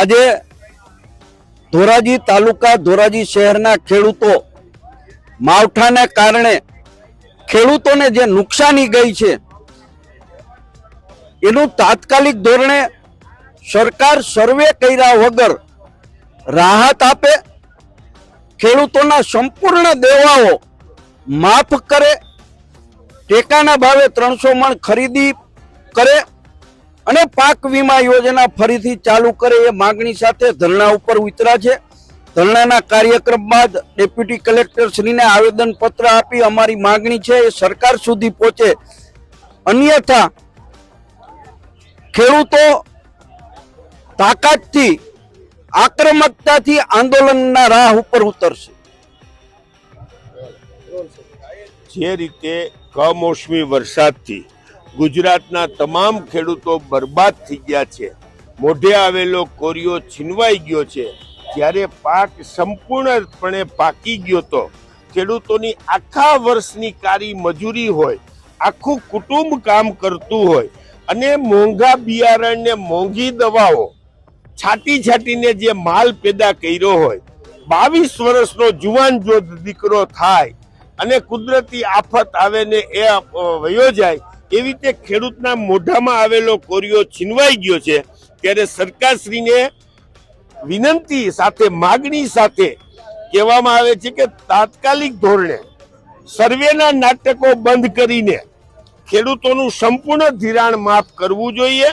આજે ધોરાજી તાલુકા ધોરાજી શહેરના ખેડૂતો માવઠાને કારણે ખેડૂતોને જે નુકસાની ગઈ છે એનું તાત્કાલિક ધોરણે સરકાર સર્વે કર્યા વગર રાહત આપે, ખેડૂતોના સંપૂર્ણ દેવાઓ માફ કરે, ટેકાના ભાવે 300 મણ ખરીદી કરે અને પાક વીમા યોજના ફરીથી ચાલુ કરે એ માંગણી સાથે ધરણા ઉપર ઉતર્યા છે। ધરણાના કાર્યક્રમ બાદ ડેપ્યુટી કલેક્ટર શ્રીને આવેદન પત્ર આપી અમારી માંગણી છે એ સરકાર સુધી પહોંચે, અન્યથા ખેડૂતો તાકાતથી આક્રમકતાથી આંદોલનના રાહ ઉપર ઉતરશે। જે રીતે કમોસમી વરસાદથી ગુજરાતના તમામ ખેડૂતો બરબાદ થઈ ગયા છે, મોઢે આવેલો કોરિયો છીનવાઈ ગયો છે, જ્યારે પાક સંપૂર્ણપણે પાકી ગયો તો ખેડૂતોની આખા વર્ષની કાળી મજૂરી હોય, આખું કુટુંબ કામ કરતું હોય અને મોંઘા બિયારણ ને મોંઘી દવાઓ છાટી છાટીને જે માલ પેદા કર્યો હોય, 22 વર્ષનો જુવાન જો દીકરો થાય અને કુદરતી આફત આવે ને એ વયો જાય, એવી રીતે ખેડૂતના મોઢામાં આવેલો કોરિયો છીનવાઈ ગયો છે। ત્યારે સરકારશ્રીને વિનંતી સાથે માગણી સાથે કહેવામાં આવે છે કે તાત્કાલિક ધોરણે સર્વેના નાટકો બંધ કરીને ખેડૂતોનું સંપૂર્ણ ધિરાણ માફ કરવું જોઈએ,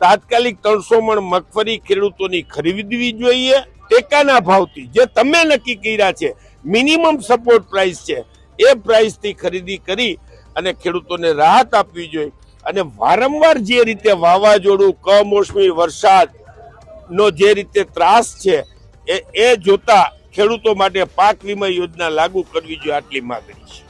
તાત્કાલિક 300 મણ મગફળી ખેડૂતોની ખરીદવી જોઈએ, ટેકાના ભાવથી જે તમે નક્કી કર્યા છે, મિનિમમ સપોર્ટ પ્રાઇસ છે એ પ્રાઇસથી ખરીદી કરી અને ખેડૂતોને રાહત આપવી જોઈએ। અને વારંવાર જે રીતે વાવાઝોડું, કમોસમી વરસાદનો જે રીતે ત્રાસ છે એ જોતા ખેડૂતો માટે પાક વીમા યોજના લાગુ કરવી જોઈએ, આટલી માંગણી છે।